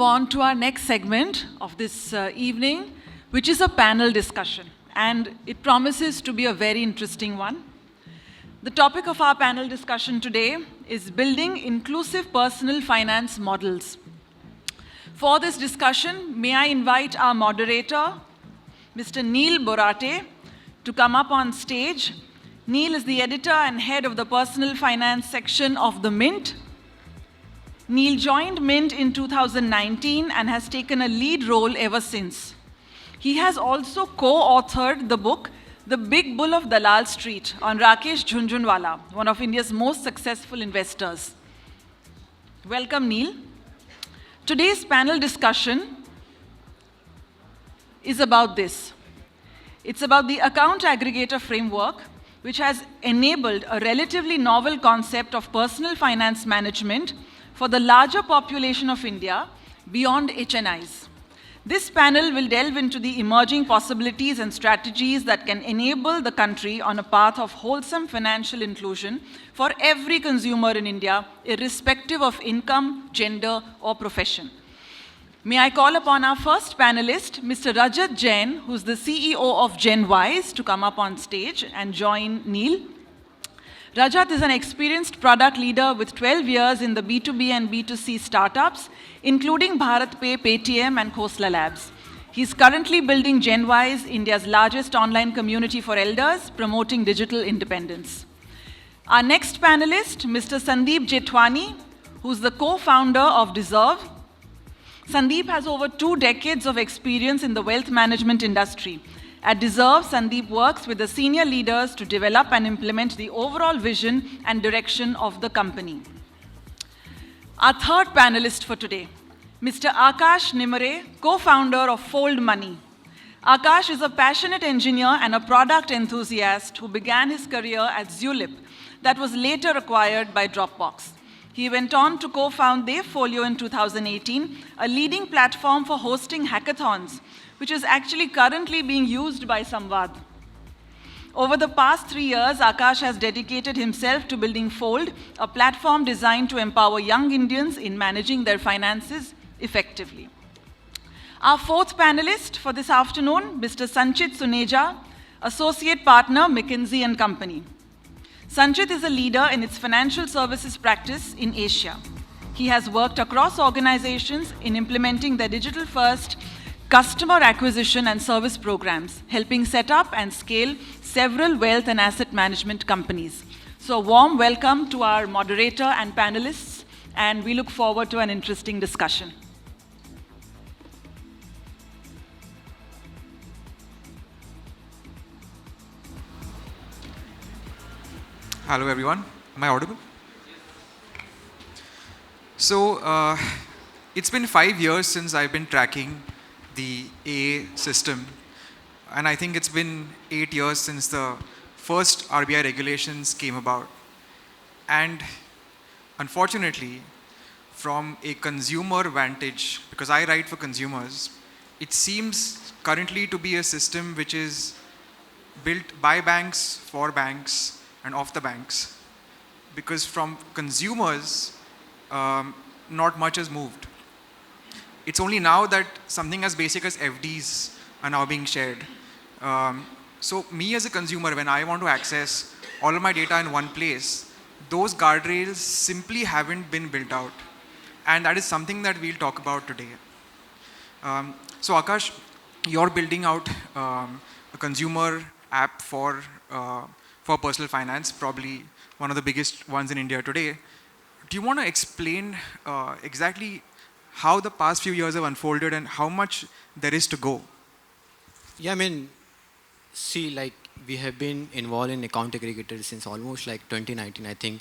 on to our next segment of this evening, which is a panel discussion. And it promises to be a very interesting one. The topic of our panel discussion today is building inclusive personal finance models. For this discussion, may I invite our moderator, Mr. Neil Borate, to come up on stage. Neil is the editor and head of the personal finance section of the Mint. Neil joined Mint in 2019 and has taken a lead role ever since. He has also co-authored the book, The Big Bull of Dalal Street, on Rakesh Jhunjhunwala, one of India's most successful investors. Welcome, Neil. Today's panel discussion is about this. It's about the Account Aggregator Framework, which has enabled a relatively novel concept of personal finance management for the larger population of India beyond HNIs. This panel will delve into the emerging possibilities and strategies that can enable the country on a path of wholesome financial inclusion for every consumer in India, irrespective of income, gender, or profession. May I call upon our first panelist, Mr. Rajat Jain, who's the CEO of Genwise, to come up on stage and join Neil. Rajat is an experienced product leader with 12 years in the B2B and B2C startups, including Bharat Pay, Paytm, and Khosla Labs. He's currently building Genwise, India's largest online community for elders, promoting digital independence. Our next panelist, Mr. Sandeep Jethwani, who's the co-founder of Dezerv. Sandeep has over 2 decades of experience in the wealth management industry. At Dezerv, Sandeep works with the senior leaders to develop and implement the overall vision and direction of the company. Our third panelist for today, Mr. Aakash Nimare, co-founder of Fold Money. Aakash is a passionate engineer and a product enthusiast who began his career at Zulip that was later acquired by Dropbox. He went on to co-found Devfolio in 2018, a leading platform for hosting hackathons, which is actually currently being used by Samvad. Over the past 3 years, Aakash has dedicated himself to building Fold, a platform designed to empower young Indians in managing their finances effectively. Our fourth panelist for this afternoon, Mr. Sanchit Suneja, Associate Partner, McKinsey and Company. Sanchit is a leader in its financial services practice in Asia. He has worked across organizations in implementing their digital-first customer acquisition and service programs, helping set up and scale several wealth and asset management companies. So a warm welcome to our moderator and panelists, and we look forward to an interesting discussion. Hello everyone, am I audible? So it's been 5 years since I've been tracking the AA system, and I think it's been 8 years since the first RBI regulations came about. And unfortunately, from a consumer vantage, because I write for consumers, it seems currently to be a system which is built by banks, for banks, and of the banks, because from consumers, not much has moved. It's only now that something as basic as FDs are now being shared. So me as a consumer, when I want to access all of my data in one place, those guardrails simply haven't been built out. And that is something that we'll talk about today. So Aakash, you're building out a consumer app for personal finance, probably one of the biggest ones in India today. Do you want to explain exactly how the past few years have unfolded and how much there is to go? Yeah, I mean, see, like we have been involved in account aggregators since almost like 2019, I think.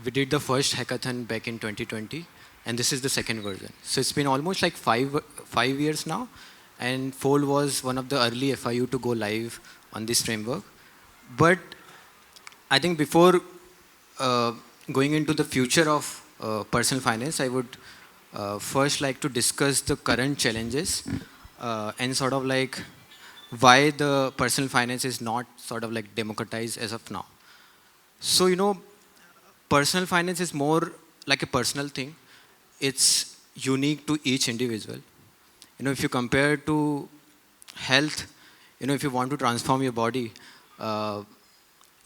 We did the first hackathon back in 2020, and this is the second version. So it's been almost like five years now, and Fold was one of the early FIU to go live on this framework. But I think before going into the future of personal finance, I would first like to discuss the current challenges and sort of like why the personal finance is not sort of like democratized as of now. So, you know, personal finance is more like a personal thing. It's unique to each individual. If you compare to health, if you want to transform your body, uh,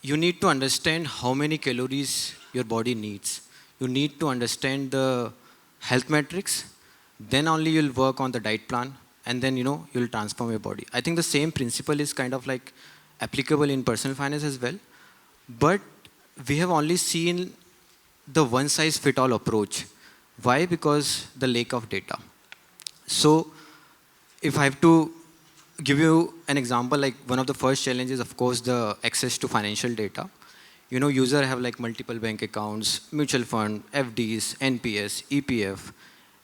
you need to understand how many calories your body needs. You need to understand the health metrics. Then only you'll work on the diet plan, and then you'll transform your body. I think the same principle is kind of like applicable in personal finance as well. But we have only seen the one size fit all approach. Why? Because the lack of data. So if I have to give you an example, like one of the first challenges, of course, the access to financial data. User have like multiple bank accounts, mutual fund, FDs, NPS, EPF,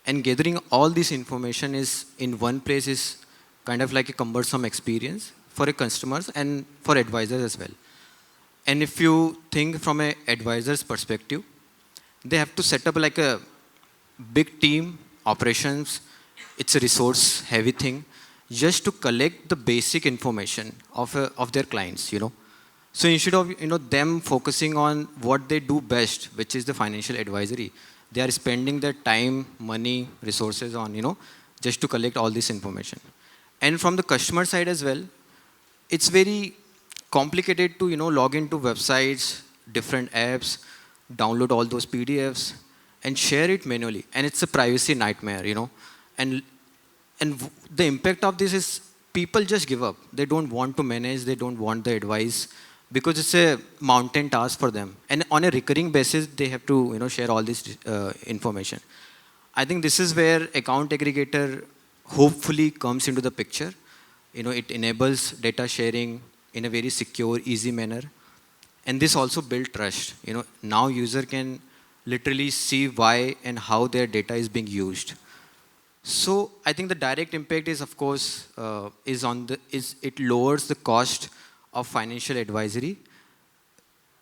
and gathering all this information is in one place is kind of like a cumbersome experience for a customers and for advisors as well. And if you think from an advisor's perspective, they have to set up like a big team, operations. It's a resource heavy thing just to collect the basic information of their clients. So instead of them focusing on what they do best, which is the financial advisory, they are spending their time, money, resources on just to collect all this information. And from the customer side as well, it's very complicated to log into websites, different apps, download all those PDFs, and share it manually. And it's a privacy nightmare. And the impact of this is people just give up. They don't want to manage. They don't want the advice because it's a mountain task for them. And on a recurring basis, they have to share all this information. I think this is where account aggregator hopefully comes into the picture. It enables data sharing in a very secure, easy manner. And this also builds trust. Now user can literally see why and how their data is being used. So I think the direct impact is, of course, it lowers the cost of financial advisory.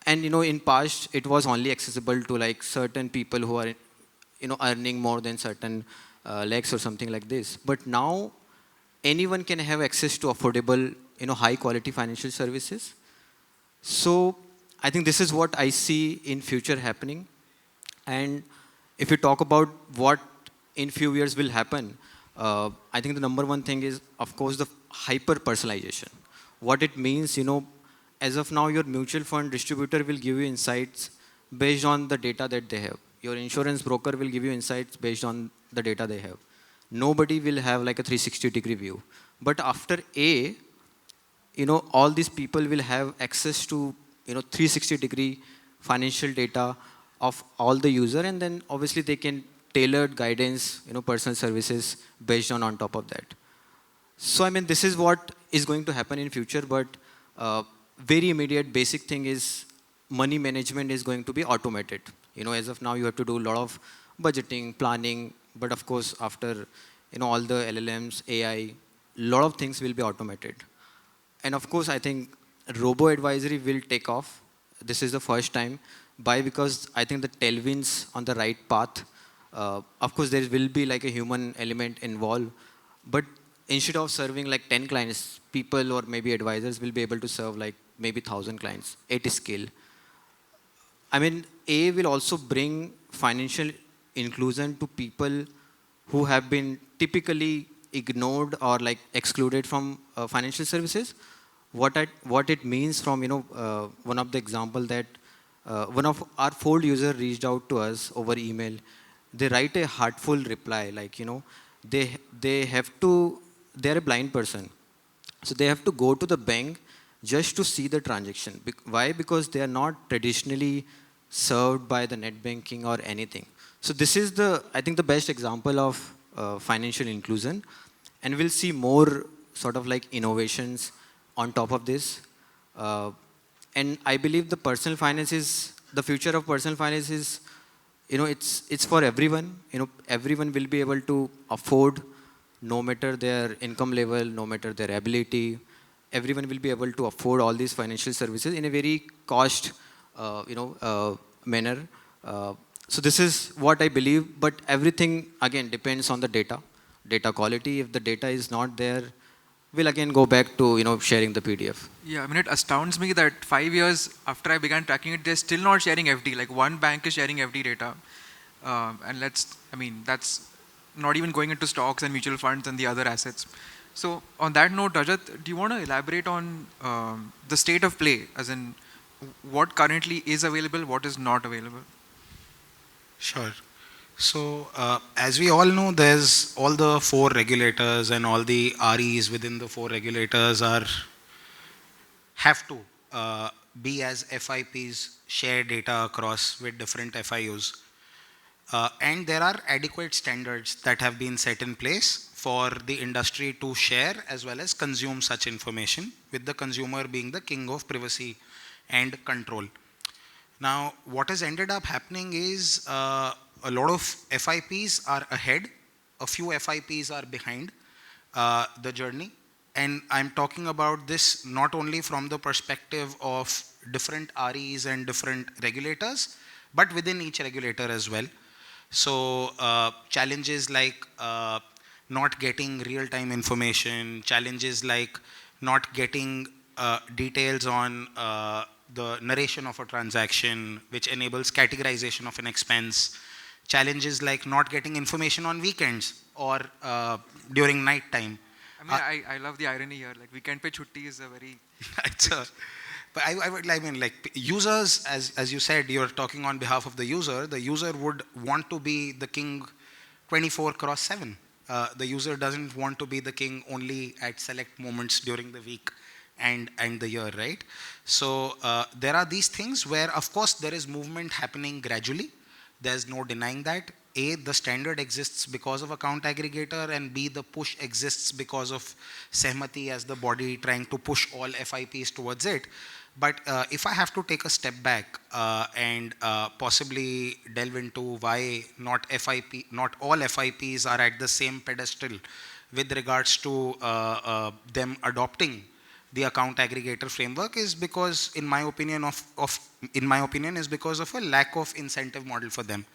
And in past it was only accessible to like certain people who are earning more than certain lakhs or something like this. But now anyone can have access to affordable, high quality financial services. So I think this is what I see in future happening. And if you talk about what in few years will happen, I think the number one thing is, of course, the hyper personalization. What it means, as of now, your mutual fund distributor will give you insights based on the data that they have. Your insurance broker will give you insights based on the data they have. Nobody will have like a 360-degree view. But after all these people will have access to 360-degree financial data of all the user, and then obviously they can tailored guidance, personal services based on top of that. So I mean, this is what is going to happen in future, but very immediate basic thing is money management is going to be automated. As of now, you have to do a lot of budgeting, planning, but of course, after all the LLMs, AI, a lot of things will be automated. And of course, I think robo advisory will take off. This is the first time. Why? Because I think the tailwinds on the right path. Of course, there will be like a human element involved, but instead of serving like 10 clients, people or maybe advisors will be able to serve like maybe 1,000 clients at scale. I mean, A will also bring financial inclusion to people who have been typically ignored or like excluded from financial services. What it means from, one of the example that one of our Fold user reached out to us over email. They write a heartful reply, like, they're a blind person. So they have to go to the bank just to see the transaction. Why? Because they are not traditionally served by the net banking or anything. So this is I think the best example of financial inclusion. And we'll see more sort of like innovations on top of this. And I believe the future of personal finance is, it's for everyone. Everyone will be able to afford, no matter their income level, no matter their ability. Everyone will be able to afford all these financial services in a very cost, manner. So this is what I believe. But everything again depends on the data quality. If the data is not there, we'll again go back to sharing the PDF. Yeah, I mean, it astounds me that 5 years after I began tracking it, they're still not sharing FD. Like one bank is sharing FD data, and that's not even going into stocks and mutual funds and the other assets. So on that note, Rajat, do you want to elaborate on the state of play, as in what currently is available, what is not available? Sure. So, as we all know, there's all the four regulators and all the REs within the four regulators have to be as FIPs, share data across with different FIUs. And there are adequate standards that have been set in place for the industry to share as well as consume such information, with the consumer being the king of privacy and control. Now, what has ended up happening is a lot of FIPs are ahead, a few FIPs are behind the journey. And I'm talking about this not only from the perspective of different REs and different regulators, but within each regulator as well. So challenges like not getting real-time information, challenges like not getting details on the narration of a transaction, which enables categorization of an expense, challenges like not getting information on weekends or during night time. I mean, I love the irony here. Like, weekend pe chutti is a very... But I mean, like, users, as you said, you're talking on behalf of the user would want to be the king 24/7. The user doesn't want to be the king only at select moments during the week and the year, right? So there are these things where, of course, there is movement happening gradually. There's no denying that. A, the standard exists because of account aggregator, and B, the push exists because of Sehmati as the body trying to push all FIPs towards it. But if I have to take a step back and possibly delve into why not all FIPs are at the same pedestal with regards to them adopting the account aggregator framework, is because, in my opinion, is because of a lack of incentive model for them.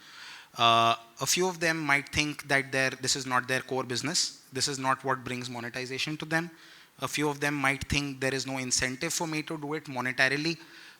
A few of them might think that this is not their core business. This is not what brings monetization to them. A few of them might think there is no incentive for me to do it monetarily.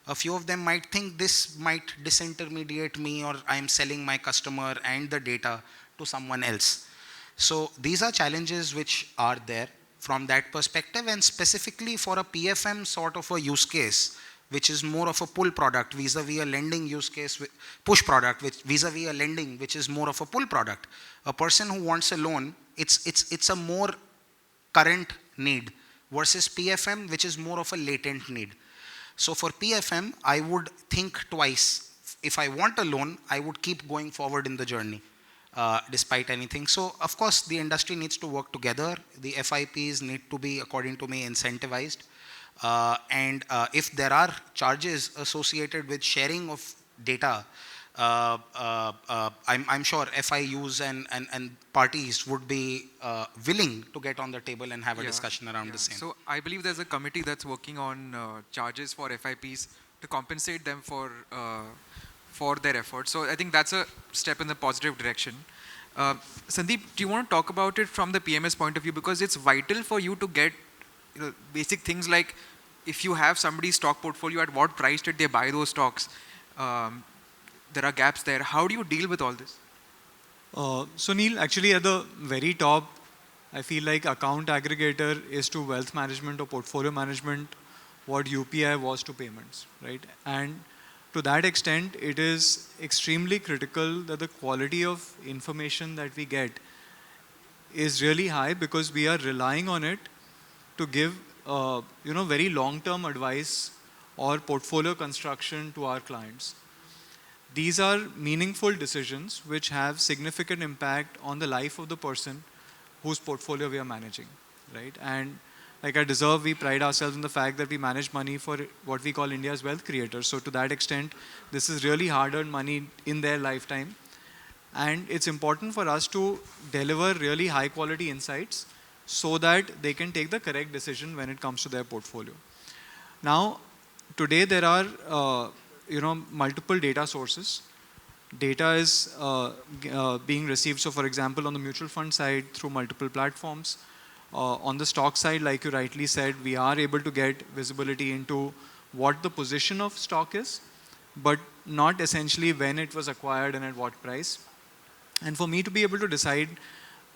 A few of them might think this might disintermediate me, or I am selling my customer and the data to someone else. So these are challenges which are there from that perspective, and specifically for a PFM sort of a use case, which is more of a pull product vis-a-vis a lending use case, push product, which vis-a-vis a lending, which is more of a pull product. A person who wants a loan, it's a more current need versus PFM, which is more of a latent need. So for PFM, I would think twice. If I want a loan, I would keep going forward in the journey, despite anything. So of course, the industry needs to work together. The FIPs need to be, according to me, incentivized. And if there are charges associated with sharing of data, I'm sure FIUs and parties would be willing to get on the table and have a discussion around the same. So I believe there's a committee that's working on charges for FIPs to compensate them for their efforts. So I think that's a step in the positive direction. Sandeep, do you want to talk about it from the PMS point of view? Because it's vital for you to get basic things like, if you have somebody's stock portfolio, at what price did they buy those stocks? There are gaps there. How do you deal with all this? So Neil, actually at the very top, I feel like account aggregator is to wealth management or portfolio management what UPI was to payments, right? And to that extent, it is extremely critical that the quality of information that we get is really high, because we are relying on it to give very long-term advice or portfolio construction to our clients. These are meaningful decisions which have significant impact on the life of the person whose portfolio we are managing, right? And like at Dezerv, we pride ourselves in the fact that we manage money for what we call India's wealth creators. So to that extent, this is really hard-earned money in their lifetime. And it's important for us to deliver really high-quality insights so that they can take the correct decision when it comes to their portfolio. Now, today there are multiple data sources. Data is being received. So for example, on the mutual fund side, through multiple platforms. On the stock side, like you rightly said, we are able to get visibility into what the position of stock is, but not essentially when it was acquired and at what price. And for me to be able to decide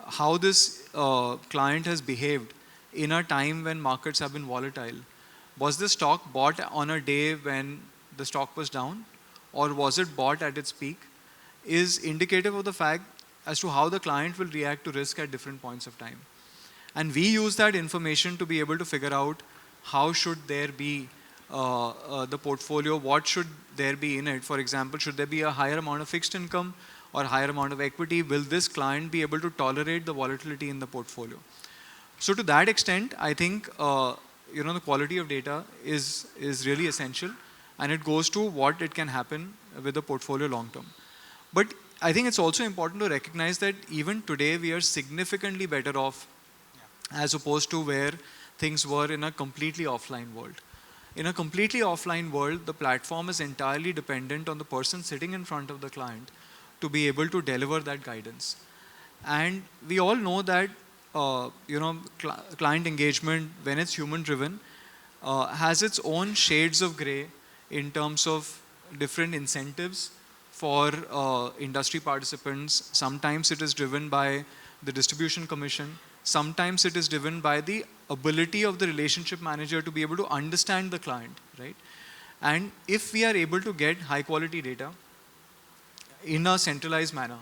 how this client has behaved in a time when markets have been volatile. Was the stock bought on a day when the stock was down, or was it bought at its peak, is indicative of the fact as to how the client will react to risk at different points of time. And we use that information to be able to figure out how should there be the portfolio, what should there be in it. For example, should there be a higher amount of fixed income or higher amount of equity? Will this client be able to tolerate the volatility in the portfolio? So to that extent, I think the quality of data is really essential, and it goes to what it can happen with the portfolio long term. But I think it's also important to recognize that even today we are significantly better off as opposed to where things were in a completely offline world. In a completely offline world, the platform is entirely dependent on the person sitting in front of the client to be able to deliver that guidance. And we all know that client engagement, when it's human driven, has its own shades of gray in terms of different incentives for industry participants. Sometimes it is driven by the distribution commission. Sometimes it is driven by the ability of the relationship manager to be able to understand the client, right? And if we are able to get high quality data in a centralized manner,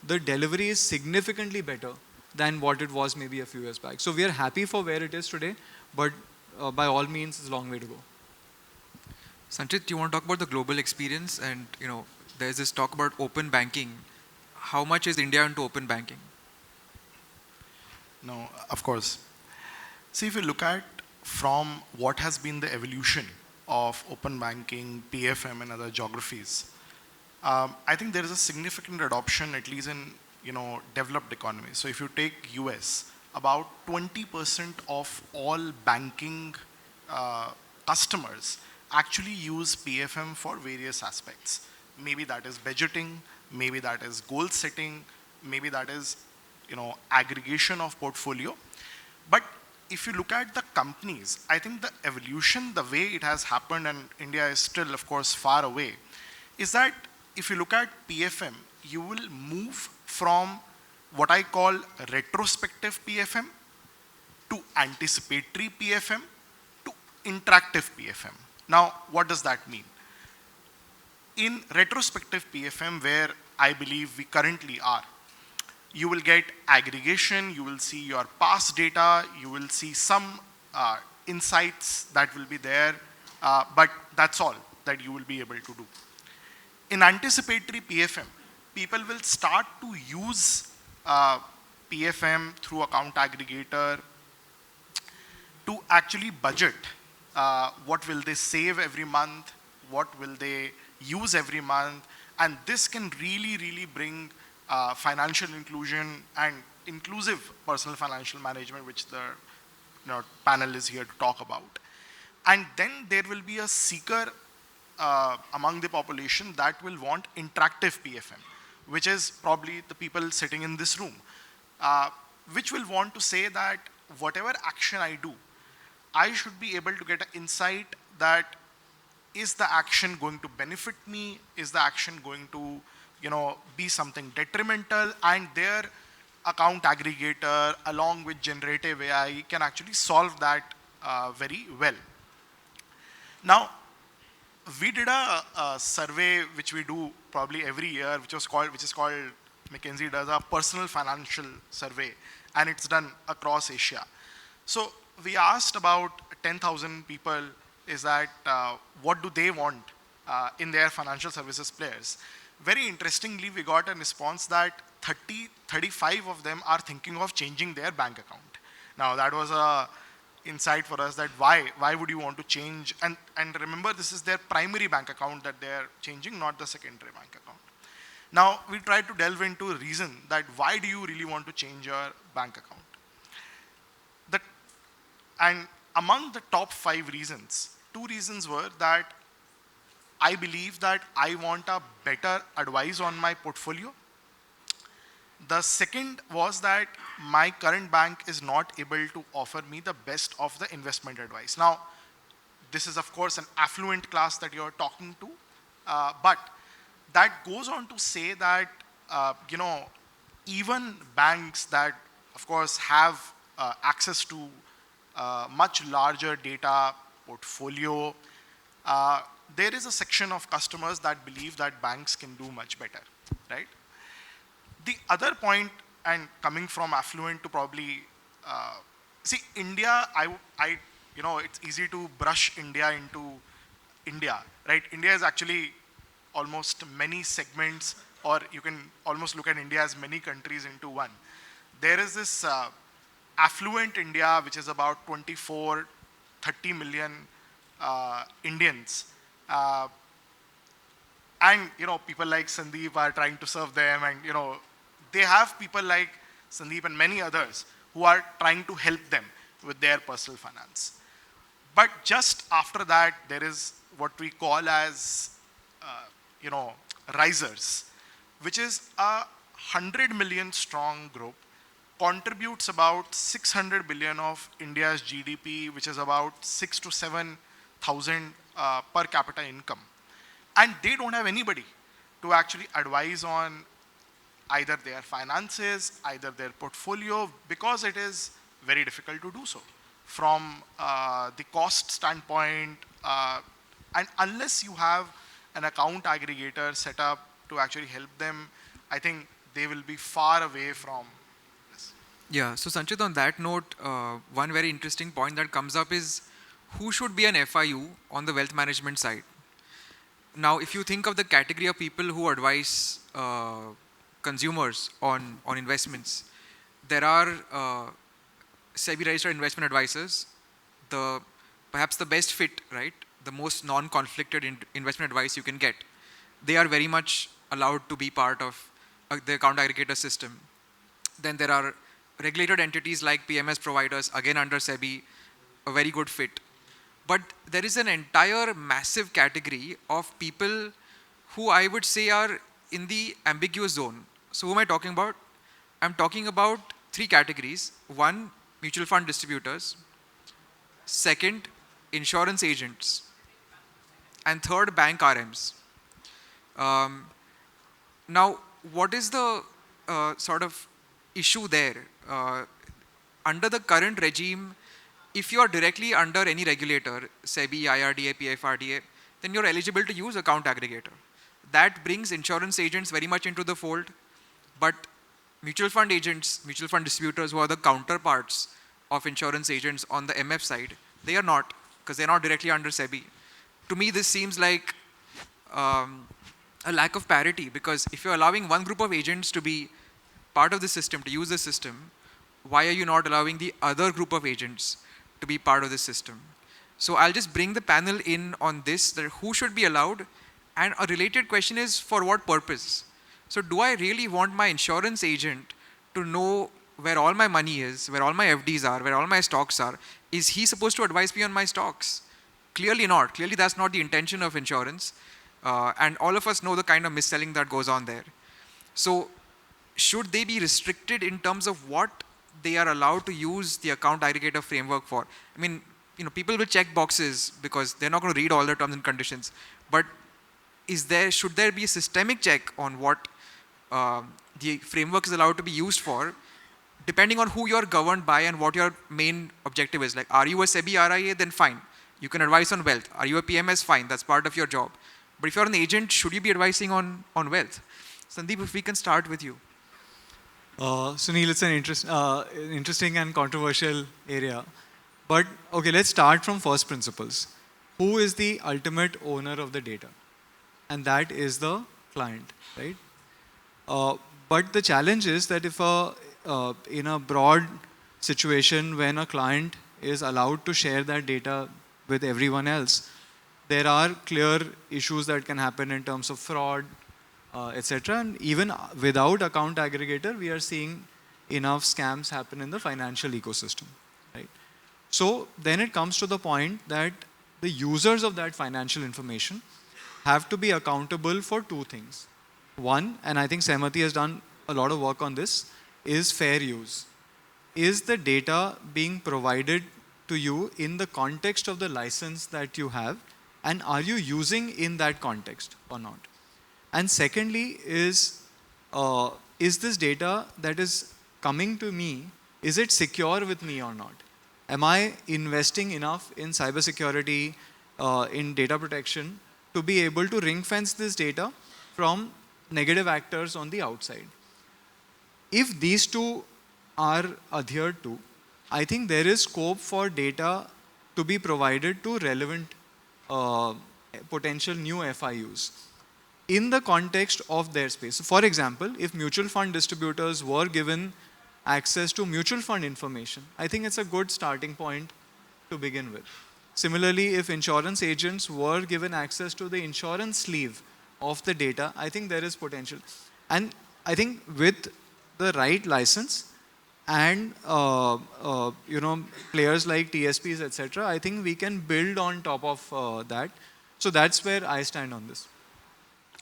the delivery is significantly better than what it was maybe a few years back. So we are happy for where it is today, but by all means, it's a long way to go. Sanchit, do you want to talk about the global experience? And there's this talk about open banking. How much is India into open banking? No, of course. See, if you look at from what has been the evolution of open banking, PFM, and other geographies, I think there is a significant adoption, at least in developed economies. So if you take US, about 20% of all banking customers actually use PFM for various aspects. Maybe that is budgeting, maybe that is goal setting, maybe that is aggregation of portfolio. But if you look at the companies, I think the evolution, the way it has happened, and India is still, of course, far away, is that if you look at PFM, you will move from what I call retrospective PFM to anticipatory PFM to interactive PFM. Now, what does that mean? In retrospective PFM, where I believe we currently are, you will get aggregation, you will see your past data, you will see some insights that will be there, but that's all that you will be able to do. In anticipatory PFM, people will start to use PFM through Account Aggregator to actually budget. What will they save every month? What will they use every month? And this can really, really bring financial inclusion and inclusive personal financial management, which the panel is here to talk about. And then there will be a seeker among the population that will want interactive PFM, which is probably the people sitting in this room, which will want to say that whatever action I do, I should be able to get an insight that is the action going to benefit me? Is the action going to be something detrimental? And their account aggregator along with generative AI can actually solve that very well. Now, we did a survey which we do probably every year, which is called McKinsey does a personal financial survey, and it's done across Asia. So we asked about 10,000 people, is that what do they want in their financial services players? Very interestingly, we got a response that 35 of them are thinking of changing their bank account. Now that was a insight for us, that why would you want to change? And remember, this is their primary bank account that they're changing, not the secondary bank account. Now we tried to delve into a reason that why do you really want to change your bank account? And among the top 5 reasons, 2 reasons were that I believe that I want a better advice on my portfolio. The second was that my current bank is not able to offer me the best of the investment advice. Now, this is of course an affluent class that you're talking to, but that goes on to say that, even banks that, of course, have access to much larger data portfolio, there is a section of customers that believe that banks can do much better, right? The other point, and coming from affluent to probably, see, India, it's easy to brush India into India, right? India is actually almost many segments, or you can almost look at India as many countries into one. There is this affluent India, which is about 24, 30 million Indians. And people like Sandeep are trying to serve them, and they have people like Sandeep and many others who are trying to help them with their personal finance. But just after that, there is what we call as, risers, which is a 100 million strong group, contributes about 600 billion of India's GDP, which is about 6 to 7,000 per capita income. And they don't have anybody to actually advise on either their finances, either their portfolio, because it is very difficult to do so from the cost standpoint. And unless you have an account aggregator set up to actually help them, I think they will be far away from this. Yeah, so Sanchit, on that note, one very interesting point that comes up is who should be an FIU on the wealth management side? Now, if you think of the category of people who advise consumers on investments, there are SEBI-registered investment advisors, perhaps the best fit, right? The most non-conflicted investment advice you can get. They are very much allowed to be part of the account aggregator system. Then there are regulated entities like PMS providers, again under SEBI, a very good fit. But there is an entire massive category of people who I would say are in the ambiguous zone. So who am I talking about? I'm talking about three categories. One, mutual fund distributors. Second, insurance agents. And third, bank RMs. Now, what is the sort of issue there? Under the current regime, if you are directly under any regulator, SEBI, IRDA, PFRDA, then you're eligible to use account aggregator. That brings insurance agents very much into the fold, but mutual fund agents, mutual fund distributors who are the counterparts of insurance agents on the MF side, they are not, because they're not directly under SEBI. To me, this seems like a lack of parity, because if you're allowing one group of agents to be part of the system, to use the system, why are you not allowing the other group of agents to be part of the system? So I'll just bring the panel in on this, that who should be allowed, and a related question is for what purpose? So do I really want my insurance agent to know where all my money is, where all my FDs are, where all my stocks are? Is he supposed to advise me on my stocks? Clearly not. Clearly that's not the intention of insurance. And all of us know the kind of mis-selling that goes on there. So should they be restricted in terms of what they are allowed to use the account aggregator framework for? I mean, people will check boxes because they're not going to read all the terms and conditions. But should there be a systemic check on what the framework is allowed to be used for, depending on who you're governed by and what your main objective is? Like, are you a SEBI RIA? Then fine. You can advise on wealth. Are you a PMS? Fine. That's part of your job. But if you're an agent, should you be advising on wealth? Sandeep, if we can start with you. Sunil, it's an interesting and controversial area. But okay, let's start from first principles. Who is the ultimate owner of the data? And that is the client, right? But the challenge is that if in a broad situation when a client is allowed to share that data with everyone else, there are clear issues that can happen in terms of fraud, etc. And even without account aggregator, we are seeing enough scams happen in the financial ecosystem, right? So then it comes to the point that the users of that financial information have to be accountable for two things. One, and I think Sehmati has done a lot of work on this, is fair use. Is the data being provided to you in the context of the license that you have, and are you using in that context or not? And secondly is is this data that is coming to me, is it secure with me or not? Am I investing enough in cybersecurity, in data protection, to be able to ring fence this data from negative actors on the outside? If these two are adhered to, I think there is scope for data to be provided to relevant potential new FIUs in the context of their space. For example, if mutual fund distributors were given access to mutual fund information, I think it's a good starting point to begin with. Similarly, if insurance agents were given access to the insurance sleeve of the data, I think there is potential. And I think with the right license and players like TSPs, etc., I think we can build on top of that. So that's where I stand on this.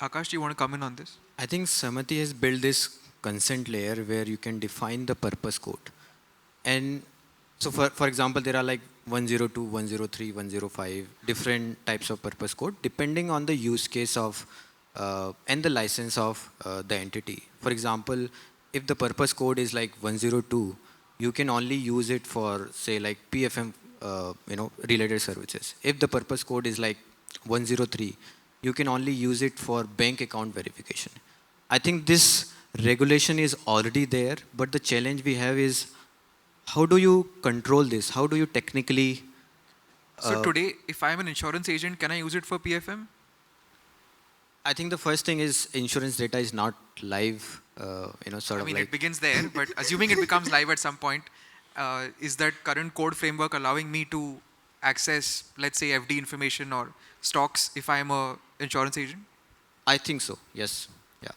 Aakash, do you want to come in on this? I think Samati has built this consent layer where you can define the purpose code. And so for example, there are like 102, 103, 105 different types of purpose code depending on the use case of and the license of the entity. For example, if the purpose code is like 102, you can only use it for say like PFM related services. If the purpose code is like 103, you can only use it for bank account verification. I think this regulation is already there, but the challenge we have is how do you control this? How do you technically... So today, if I'm an insurance agent, can I use it for PFM? I think the first thing is insurance data is not live, it begins there, but assuming it becomes live at some point, is that current code framework allowing me to access, let's say, FD information or stocks if I'm a insurance agent? I think so, yes. Yeah.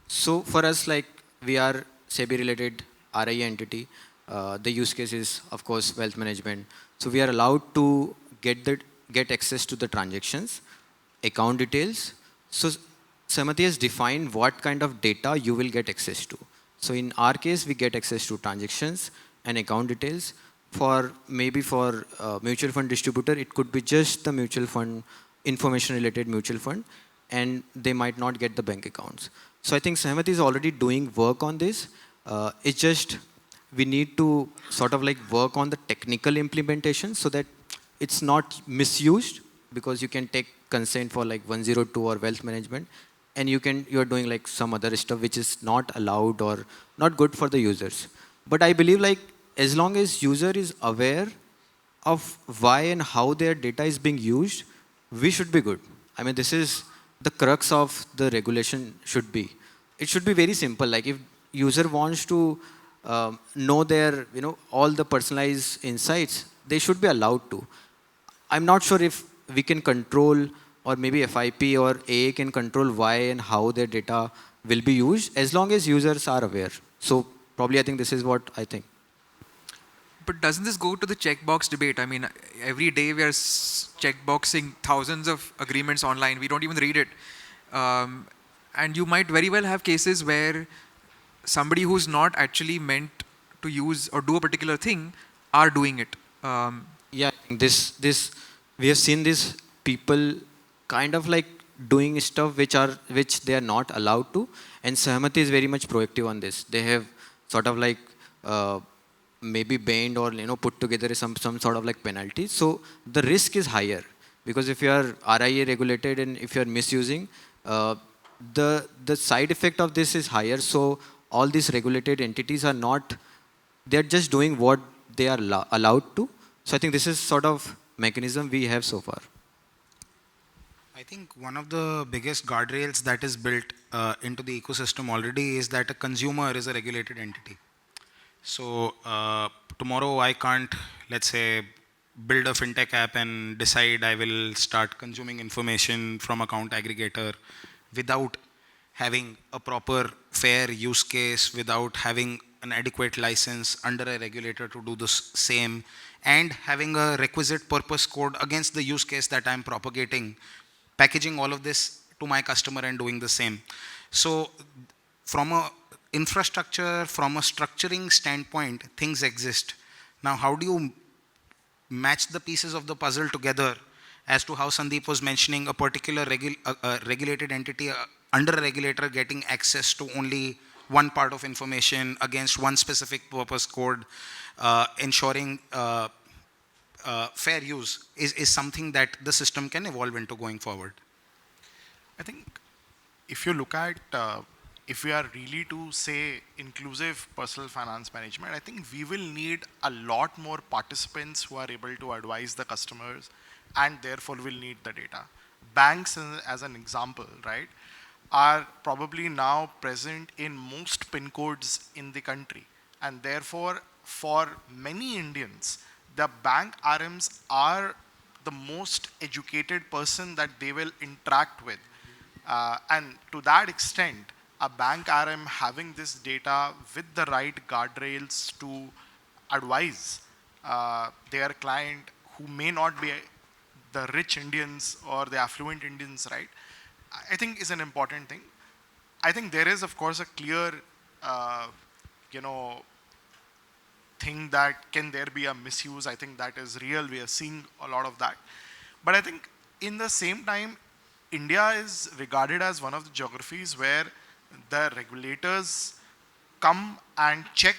So for us, like we are SEBI related RIA entity. The use case is, of course, wealth management. So we are allowed to get access to the transactions, account details. So Samati has defined what kind of data you will get access to. So in our case, we get access to transactions and account details. For mutual fund distributor, it could be just the mutual fund, information related mutual fund, and they might not get the bank accounts. So I think Samati is already doing work on this. It's just, we need to sort of like work on the technical implementation so that it's not misused, because you can take consent for like 102 or wealth management, and you're doing like some other stuff which is not allowed or not good for the users. But I believe like as long as user is aware of why and how their data is being used, we should be good. I mean, this is the crux of the regulation should be. It should be very simple. Like if user wants to know their, all the personalized insights, they should be allowed to. I'm not sure if we can control, or maybe FIP or AA can control why and how their data will be used, as long as users are aware. So probably I think this is what I think. But doesn't this go to the checkbox debate? I mean, every day we are checkboxing thousands of agreements online. We don't even read it. And you might very well have cases where somebody who's not actually meant to use or do a particular thing are doing it. Yeah, we have seen these people kind of like doing stuff which they are not allowed to, and Sahamati is very much proactive on this. They have sort of like maybe banned or put together some sort of like penalty. So the risk is higher, because if you are RIA regulated and if you are misusing, the side effect of this is higher. So all these regulated entities are not, they're just doing what they are allowed to. So I think this is sort of mechanism we have so far. I think one of the biggest guardrails that is built into the ecosystem already is that a consumer is a regulated entity. So tomorrow I can't, let's say, build a fintech app and decide I will start consuming information from account aggregator without having a proper fair use case, without having an adequate license under a regulator to do the same, and having a requisite purpose code against the use case that I'm propagating, packaging all of this to my customer and doing the same. So from a infrastructure, from a structuring standpoint, things exist. Now, how do you match the pieces of the puzzle together, as to how Sandeep was mentioning a particular regulated entity under a regulator getting access to only one part of information against one specific purpose code, ensuring fair use is something that the system can evolve into going forward. I think if you look at, if we are really to say inclusive personal finance management, I think we will need a lot more participants who are able to advise the customers and therefore will need the data. Banks, as an example, right, are probably now present in most PIN codes in the country. And therefore, for many Indians, the bank RMs are the most educated person that they will interact with. And to that extent, a bank RM having this data with the right guardrails to advise their client who may not be the rich Indians or the affluent Indians, right, I think is an important thing. I think there is, of course, a clear, thing that can there be a misuse. I think that is real. We are seeing a lot of that. But I think in the same time, India is regarded as one of the geographies where the regulators come and check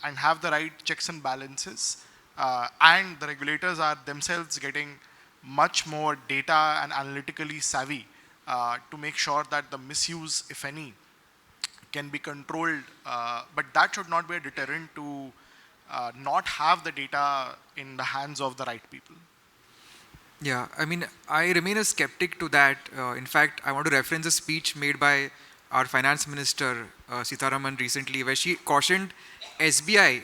and have the right checks and balances. And the regulators are themselves getting much more data and analytically savvy to make sure that the misuse, if any, can be controlled. But that should not be a deterrent to not have the data in the hands of the right people. Yeah, I mean, I remain a skeptic to that. In fact, I want to reference a speech made by our finance minister, Sitharaman, recently, where she cautioned SBI.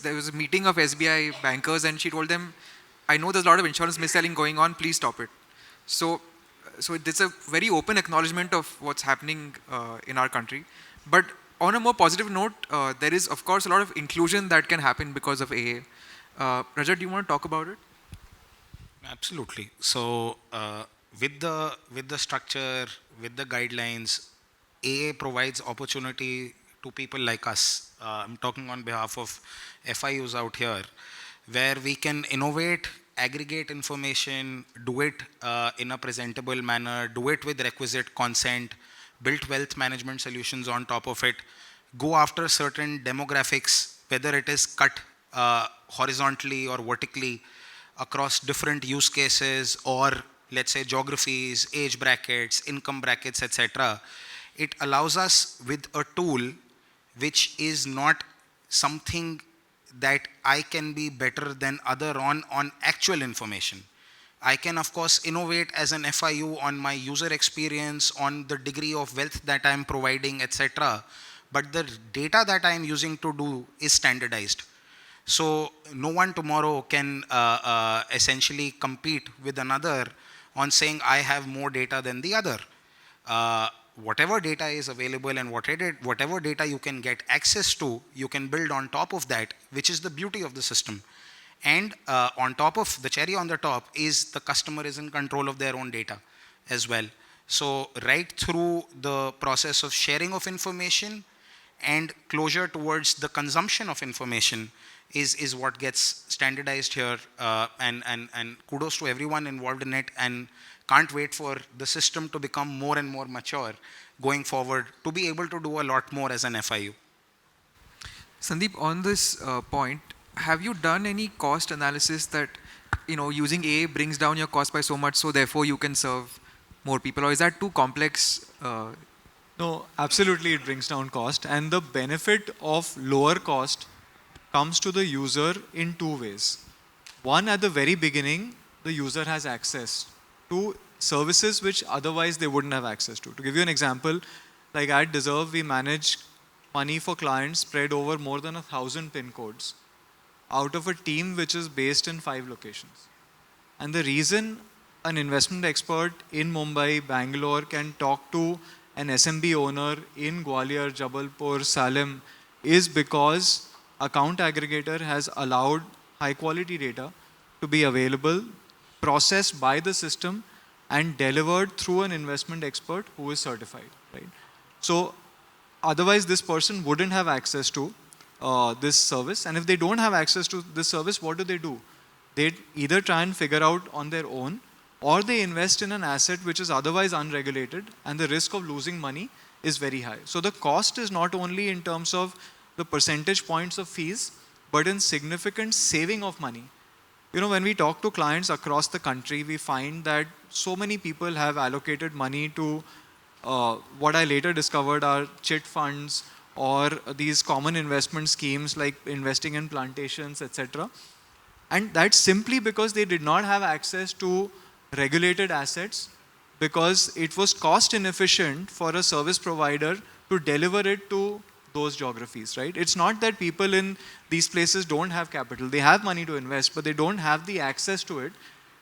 There was a meeting of SBI bankers, and she told them, I know there's a lot of insurance mis-selling going on, please stop it. So it's a very open acknowledgement of what's happening in our country. But on a more positive note, there is, of course, a lot of inclusion that can happen because of AA. Rajat, do you want to talk about it? Absolutely. So with the structure, with the guidelines, AA provides opportunity to people like us. I'm talking on behalf of FIUs out here, where we can innovate, aggregate information, do it in a presentable manner, do it with requisite consent, build wealth management solutions on top of it, go after certain demographics, whether it is cut horizontally or vertically across different use cases or, let's say, geographies, age brackets, income brackets, etc. It allows us with a tool which is not something that I can be better than other on actual information. I can, of course, innovate as an FIU on my user experience, on the degree of wealth that I'm providing, etc. But the data that I'm using to do is standardized. So no one tomorrow can essentially compete with another on saying I have more data than the other. Whatever data is available and whatever data you can get access to, you can build on top of that, which is the beauty of the system. And on top of the cherry on the top is the customer is in control of their own data as well. So right through the process of sharing of information and closure towards the consumption of information is what gets standardized here. And kudos to everyone involved in it, and can't wait for the system to become more and more mature going forward to be able to do a lot more as an FIU. Sandeep, on this point, have you done any cost analysis that, using AA brings down your cost by so much, so therefore you can serve more people, or is that too complex? No, absolutely it brings down cost, and the benefit of lower cost comes to the user in two ways. One, at the very beginning, the user has access to services which otherwise they wouldn't have access to. To give you an example, like at Dezerv, we manage money for clients spread over more than 1,000 PIN codes out of a team which is based in 5 locations. And the reason an investment expert in Mumbai, Bangalore can talk to an SMB owner in Gwalior, Jabalpur, Salem is because Account Aggregator has allowed high quality data to be available, processed by the system and delivered through an investment expert who is certified, right? So otherwise this person wouldn't have access to this service, and if they don't have access to this service, what do? They either try and figure out on their own, or they invest in an asset which is otherwise unregulated, and the risk of losing money is very high. So the cost is not only in terms of the percentage points of fees, but in significant saving of money. You know, when we talk to clients across the country, we find that so many people have allocated money to what I later discovered are chit funds or these common investment schemes like investing in plantations, etc. And that's simply because they did not have access to regulated assets, because it was cost inefficient for a service provider to deliver it to those geographies, right? It's not that people in these places don't have capital. They have money to invest, but they don't have the access to it.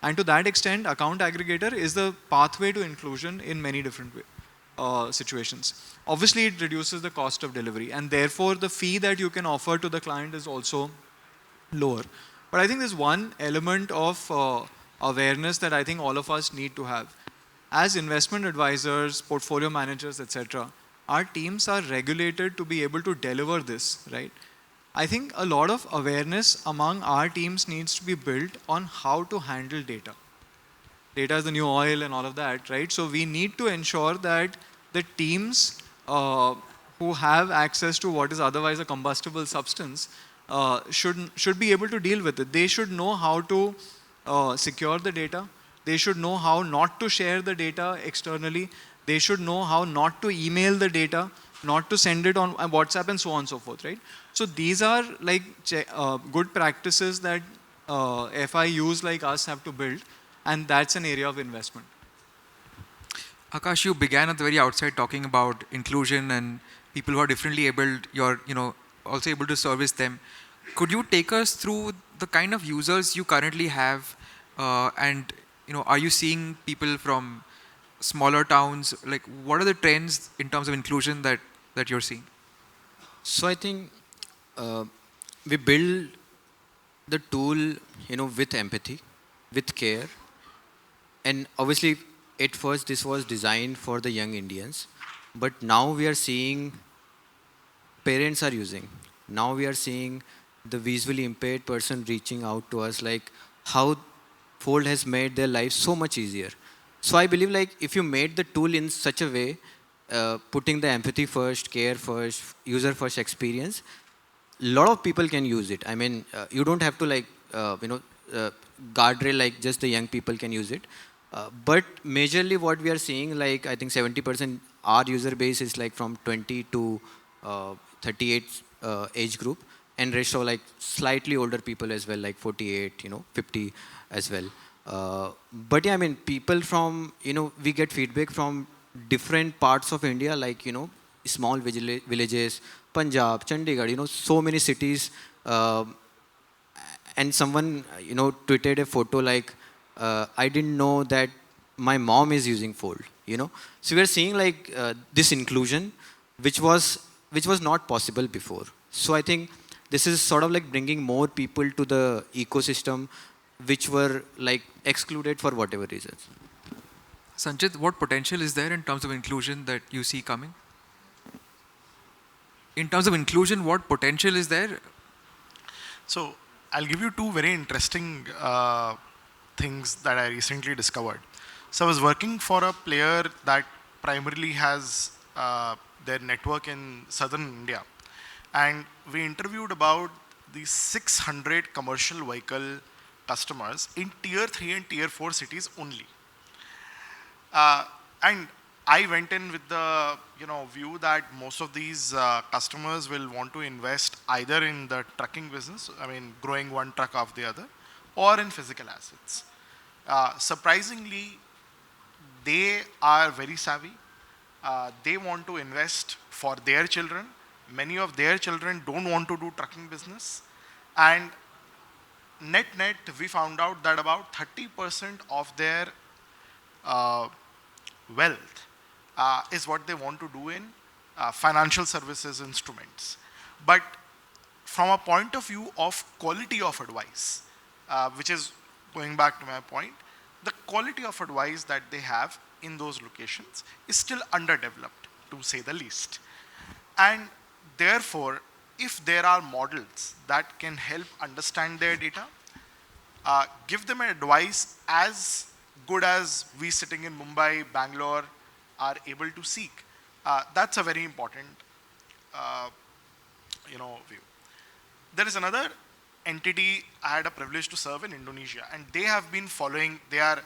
And to that extent, account aggregator is the pathway to inclusion in many different situations. Obviously, it reduces the cost of delivery, and therefore the fee that you can offer to the client is also lower. But I think there's one element of awareness that I think all of us need to have. As investment advisors, portfolio managers, etc., our teams are regulated to be able to deliver this, right? I think a lot of awareness among our teams needs to be built on how to handle data. Data is the new oil and all of that, right? So we need to ensure that the teams who have access to what is otherwise a combustible substance should be able to deal with it. They should know how to secure the data. They should know how not to share the data externally. They should know how not to email the data, not to send it on WhatsApp and so on and so forth, right? So these are like good practices that FIUs like us have to build, and that's an area of investment. Aakash, you began at the very outset talking about inclusion and people who are differently abled, you're also able to service them. Could you take us through the kind of users you currently have, and are you seeing people from smaller towns? Like, what are the trends in terms of inclusion that you're seeing? So I think we build the tool, with empathy, with care, and obviously at first this was designed for the young Indians, but now we are seeing parents are using. Now we are seeing the visually impaired person reaching out to us, like how Fold has made their life so much easier. So I believe like if you made the tool in such a way, putting the empathy first, care first, user first experience, a lot of people can use it. I mean, you don't have to guardrail like just the young people can use it. But majorly what we are seeing, like I think 70% our user base is like from 20 to 38 age group, and rest of like slightly older people as well, like 48, 50 as well. But yeah, I mean, people from, we get feedback from different parts of India, like, small villages, Punjab, Chandigarh, so many cities. And someone, tweeted a photo like, I didn't know that my mom is using Fold, So we are seeing like this inclusion, which was not possible before. So I think this is sort of like bringing more people to the ecosystem, which were like excluded for whatever reasons. Sanchit, what potential is there in terms of inclusion that you see coming? In terms of inclusion, what potential is there? So I'll give you two very interesting things that I recently discovered. So I was working for a player that primarily has their network in southern India. And we interviewed about these 600 commercial vehicle customers in tier 3 and tier 4 cities only. And I went in with the view that most of these customers will want to invest either in the trucking business, I mean growing one truck off the other, or in physical assets. Surprisingly, they are very savvy. They want to invest for their children. Many of their children don't want to do trucking business. And net, we found out that about 30% of their wealth is what they want to do in financial services instruments. But from a point of view of quality of advice, which is going back to my point, the quality of advice that they have in those locations is still underdeveloped, to say the least. And therefore, if there are models that can help understand their data, give them advice as good as we sitting in Mumbai, Bangalore are able to seek, That's a very important view. There is another entity I had a privilege to serve in Indonesia, and they have been following. They are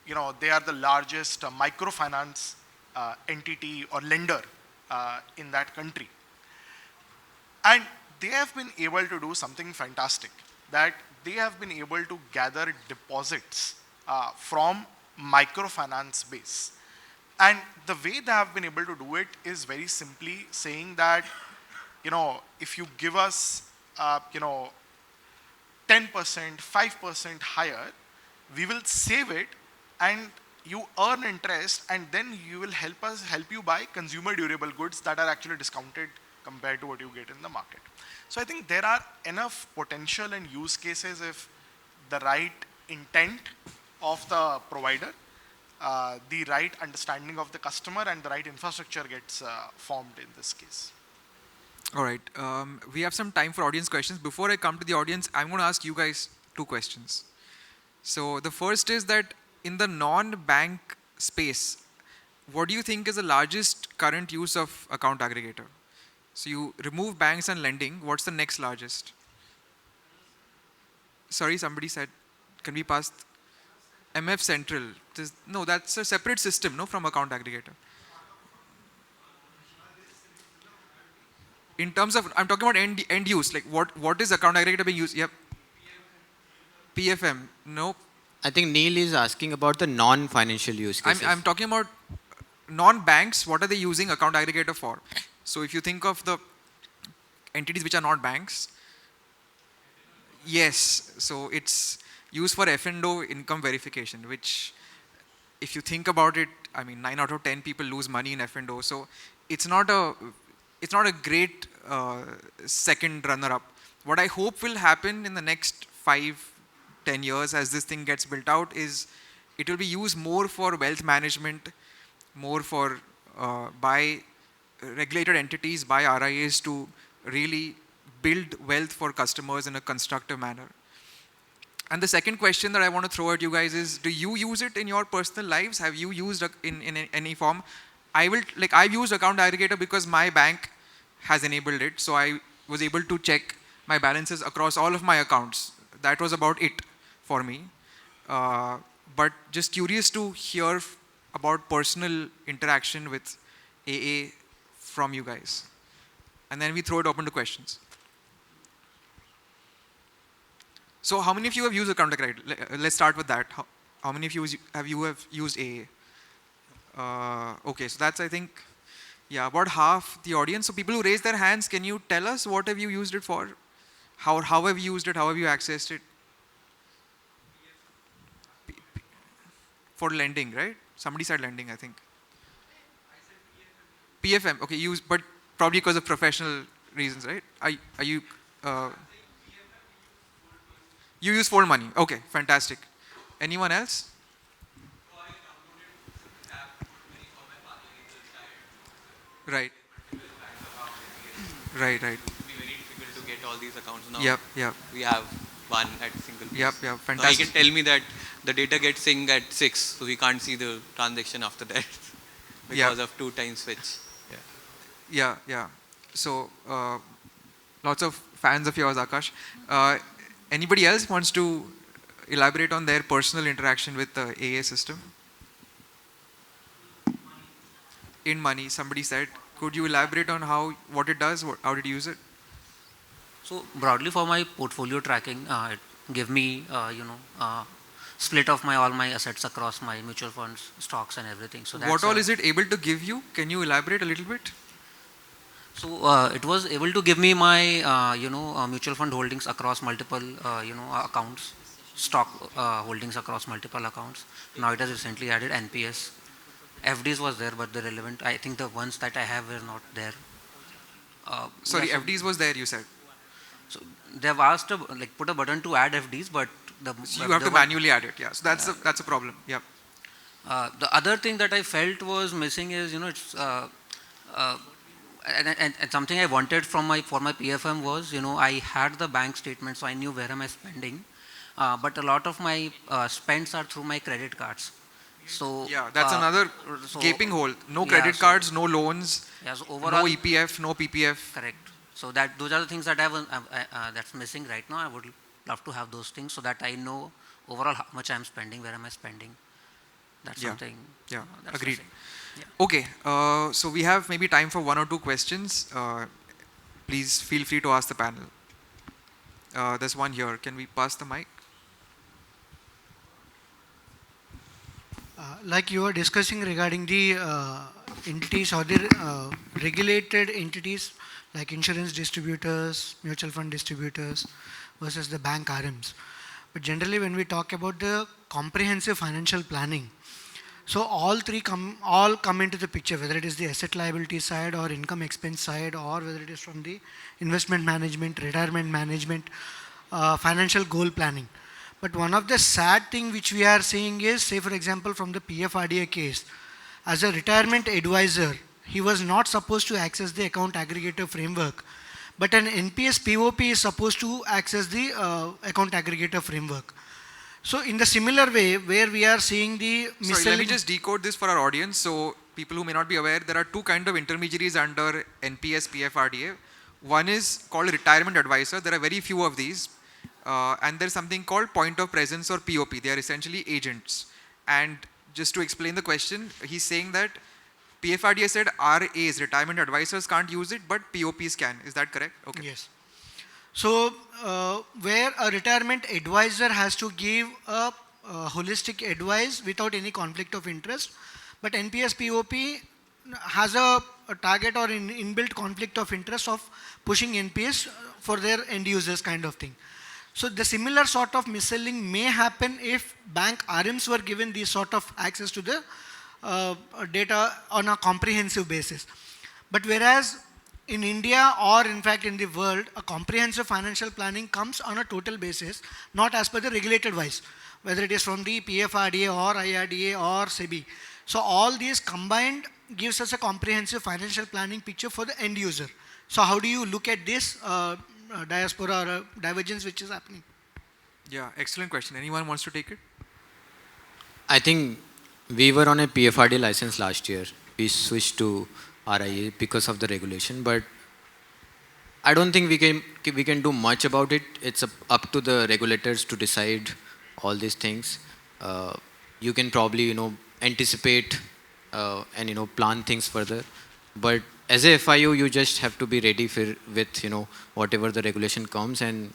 the largest microfinance entity or lender in that country, and they have been able to do something fantastic. That they have been able to gather deposits from microfinance base. And the way they have been able to do it is very simply saying that, if you give us, 10%, 5% higher, we will save it and you earn interest, and then you will help you buy consumer durable goods that are actually discounted compared to what you get in the market. So I think there are enough potential and use cases if the right intent of the provider, the right understanding of the customer, and the right infrastructure gets formed in this case. All right. We have some time for audience questions. Before I come to the audience, I'm going to ask you guys 2 questions. So the first is that in the non-bank space, what do you think is the largest current use of account aggregator? So you remove banks and lending. What's the next largest? Sorry, somebody said, can we pass? MF Central. No, that's a separate system, no, from account aggregator. In terms of, I'm talking about end use, like what is account aggregator being used? Yep. PFM, no. I think Neil is asking about the non-financial use cases. I'm talking about non-banks. What are they using account aggregator for? So if you think of the entities which are not banks, yes. So it's used for F&O income verification, which if you think about it, I mean, 9 out of 10 people lose money in F&O. So it's not a great second runner-up. What I hope will happen in the next 5-10 years as this thing gets built out is it will be used more for wealth management, more for by regulated entities, by RIAs to really build wealth for customers in a constructive manner. And the second question that I want to throw at you guys is, do you use it in your personal lives? Have you used in any form? I've used account aggregator because my bank has enabled it. So I was able to check my balances across all of my accounts. That was about it for me. But just curious to hear about personal interaction with AA from you guys. And then we throw it open to questions. So how many of you have used account aggregator? Let's start with that. How many of you have used AA? Okay, so that's, I think, yeah, about half the audience. So people who raise their hands, can you tell us what have you used it for? How have you used it? How have you accessed it? For lending, right? Somebody said lending, I think. PFM, okay, but probably because of professional reasons, right? Are you? You use Fold Money. Okay, fantastic. Anyone else? Right. Right. It's very difficult to get all these accounts now. Yep. We have one at single place. Yep. Fantastic. Now he can tell me that the data gets synced at 6, so we can't see the transaction after that because of 2-time switch. Yeah. So lots of fans of yours, Aakash. Anybody else wants to elaborate on their personal interaction with the AA system? In money, somebody said. Could you elaborate on what it does? How did you use it? So broadly for my portfolio tracking, it give me split of all my assets across my mutual funds, stocks, and everything. So that's what all is it able to give you? Can you elaborate a little bit? So it was able to give me my mutual fund holdings across multiple accounts, stock holdings across multiple accounts. Now it has recently added NPS. FDs was there, but the relevant, I think the ones that I have were not there. Sorry, FDs was there, you said. So they've asked put a button to add FDs, but so you have to manually add it. Yeah, so that's a problem. Yeah. The other thing that I felt was missing is it's and something I wanted for my PFM was I had the bank statement, so I knew where am I spending, but a lot of my spends are through my credit cards. So Yeah, that's another so- gaping hole. No yeah, credit so- cards, no loans, Yeah, so no overall, EPF, no PPF. correct. So that those are the things that that's missing right now. I would love to have those things so that I know overall how much I'm spending, where am I spending. That's Yeah, something. yeah, That's agreed. missing. Yeah. Okay, so we have maybe time for 1 or 2 questions. Please feel free to ask the panel. There's one here. Can we pass the mic? Like you were discussing regarding the entities or the regulated entities like insurance distributors, mutual fund distributors versus the bank RMs. But generally when we talk about the comprehensive financial planning, so all three come into the picture, whether it is the asset liability side or income expense side, or whether it is from the investment management, retirement management, financial goal planning. But one of the sad thing which we are seeing is, say for example from the PFRDA case, as a retirement advisor, he was not supposed to access the account aggregator framework, but an NPS POP is supposed to access the account aggregator framework. So in the similar way, where we are seeing the Sorry, let me just decode this for our audience. So people who may not be aware, there are 2 kinds of intermediaries under NPS PFRDA. One is called retirement advisor. There are very few of these. And there's something called point of presence or POP. They are essentially agents. And just to explain the question, he's saying that PFRDA said RAs, retirement advisors, can't use it, but POPs can. Is that correct? Okay. Yes. So where a retirement advisor has to give a holistic advice without any conflict of interest, but NPS POP has a target or inbuilt conflict of interest of pushing NPS for their end users kind of thing. So the similar sort of mis-selling may happen if bank RMs were given this sort of access to the data on a comprehensive basis. But whereas in India or in fact in the world, a comprehensive financial planning comes on a total basis, not as per the regulated wise, whether it is from the PFRDA or IRDA or SEBI. So all these combined gives us a comprehensive financial planning picture for the end user. So how do you look at this diaspora or divergence which is happening? Yeah, excellent question. Anyone wants to take it? I think we were on a PFRD license last year. We switched to RIA because of the regulation, but I don't think we can do much about it. It's up to the regulators to decide all these things. You can probably anticipate and plan things further, but as a FIO you just have to be ready with whatever the regulation comes, and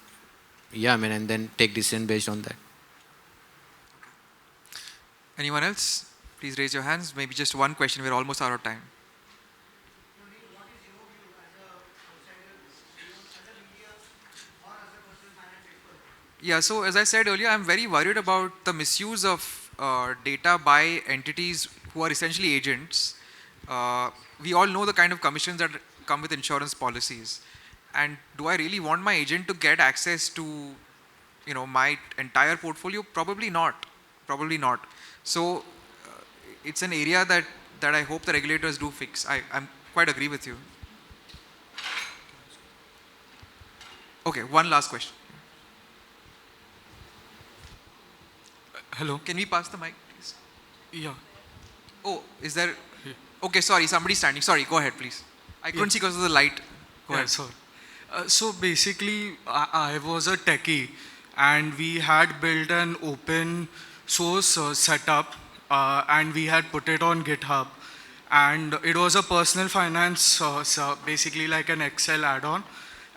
and then take decision based on that. Anyone else? Please raise your hands. Maybe just one question. We're almost out of time. Yeah, so as I said earlier, I'm very worried about the misuse of data by entities who are essentially agents. We all know the kind of commissions that come with insurance policies. And do I really want my agent to get access to my entire portfolio? Probably not. Probably not. So it's an area that I hope the regulators do fix. I'm quite agree with you. Okay, one last question. Hello. Can we pass the mic, please? Yeah. Oh, is there? Okay, sorry, somebody's standing. Sorry, go ahead, please. I couldn't see because of the light. Go ahead. Sorry. So basically, I was a techie, and we had built an open source setup, and we had put it on GitHub, and it was a personal finance, so basically like an Excel add-on.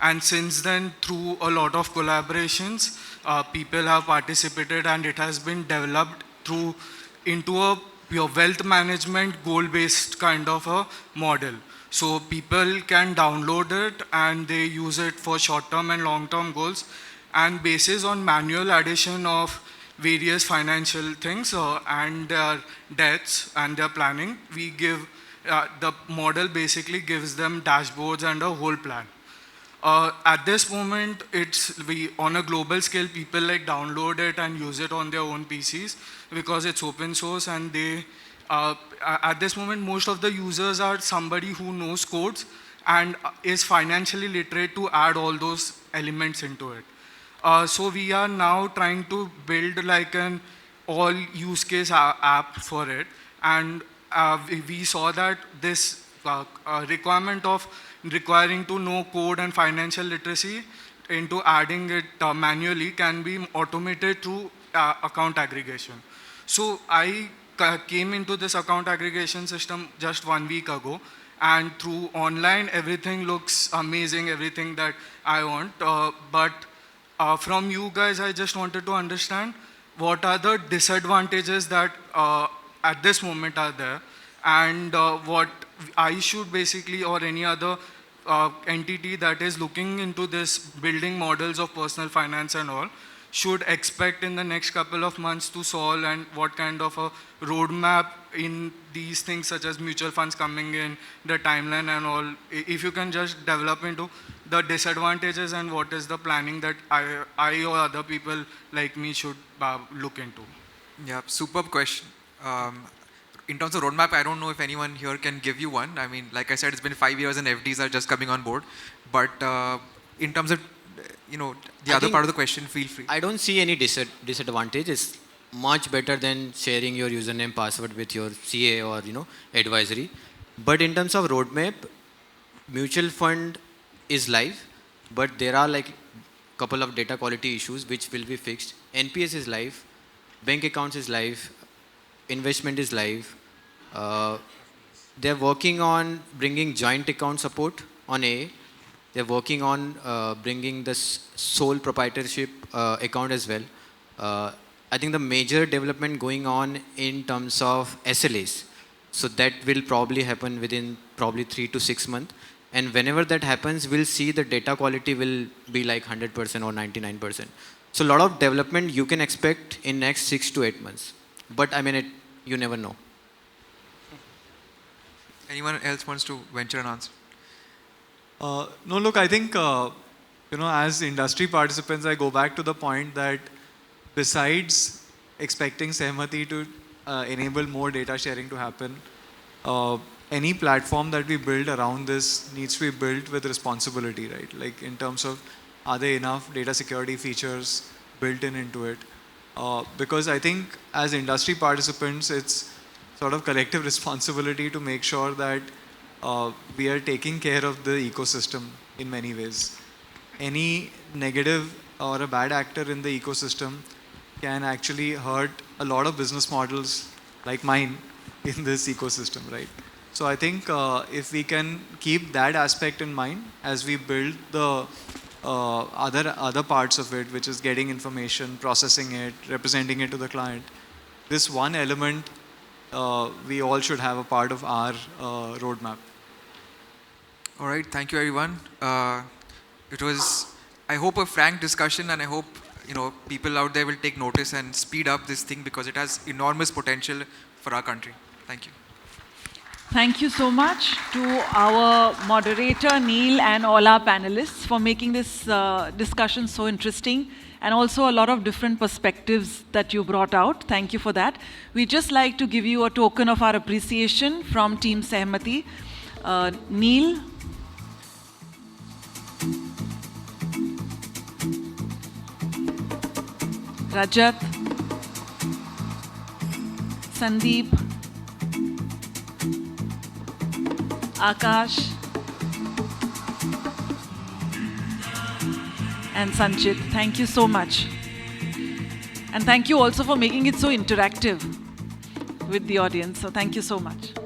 And since then, through a lot of collaborations, people have participated, and it has been developed into a pure wealth management goal-based kind of a model. So people can download it and they use it for short-term and long-term goals. And basis on manual addition of various financial things and their debts and their planning, we give the model basically gives them dashboards and a whole plan. At this moment, on a global scale, people download it and use it on their own PCs because it's open source, and they at this moment, most of the users are somebody who knows codes and is financially literate to add all those elements into it. So we are now trying to build like an all use case app for it. And we saw that this requirement of requiring to know code and financial literacy into adding it manually can be automated through account aggregation. So I came into this account aggregation system just 1 week ago, and through online everything looks amazing, everything that I want. But from you guys, I just wanted to understand what are the disadvantages that at this moment are there, and what I should basically, or any other entity that is looking into this building models of personal finance and all, should expect in the next couple of months to solve, and what kind of a roadmap in these things such as mutual funds coming in, the timeline and all. If you can just develop into the disadvantages and what is the planning that I or other people like me should look into. Yeah, superb question. In terms of roadmap, I don't know if anyone here can give you one. I mean, like I said, it's been 5 years and FDs are just coming on board. But in terms of, the other part of the question, feel free. I don't see any disadvantage. It's much better than sharing your username, password with your CA or, advisory. But in terms of roadmap, mutual fund is live, but there are like couple of data quality issues which will be fixed. NPS is live, bank accounts is live, investment is live. They're working on bringing joint account support on AA. They're working on bringing the sole proprietorship account as well. I think the major development going on in terms of SLAs. So that will probably happen within probably 3 to 6 months. And whenever that happens, we'll see the data quality will be like 100% or 99%. So a lot of development you can expect in next 6 to 8 months. But I mean, you never know. Anyone else wants to venture an answer? No, look, I think, as industry participants, I go back to the point that besides expecting Sehmati to enable more data sharing to happen, any platform that we build around this needs to be built with responsibility, right? Like in terms of, are there enough data security features built into it? Because I think as industry participants, it's sort of collective responsibility to make sure that we are taking care of the ecosystem in many ways. Any negative or a bad actor in the ecosystem can actually hurt a lot of business models like mine in this ecosystem, right? So I think if we can keep that aspect in mind as we build the other parts of it, which is getting information, processing it, representing it to the client, this one element we all should have a part of our roadmap. All right, thank you everyone. It was, I hope, a frank discussion, and I hope people out there will take notice and speed up this thing because it has enormous potential for our country. Thank you. Thank you so much to our moderator, Neil, and all our panelists for making this discussion so interesting, and also a lot of different perspectives that you brought out. Thank you for that. We'd just like to give you a token of our appreciation from Team Sehmati. Neil. Rajat. Sandeep. Aakash and Sanchit. Thank you so much. And thank you also for making it so interactive with the audience. So thank you so much.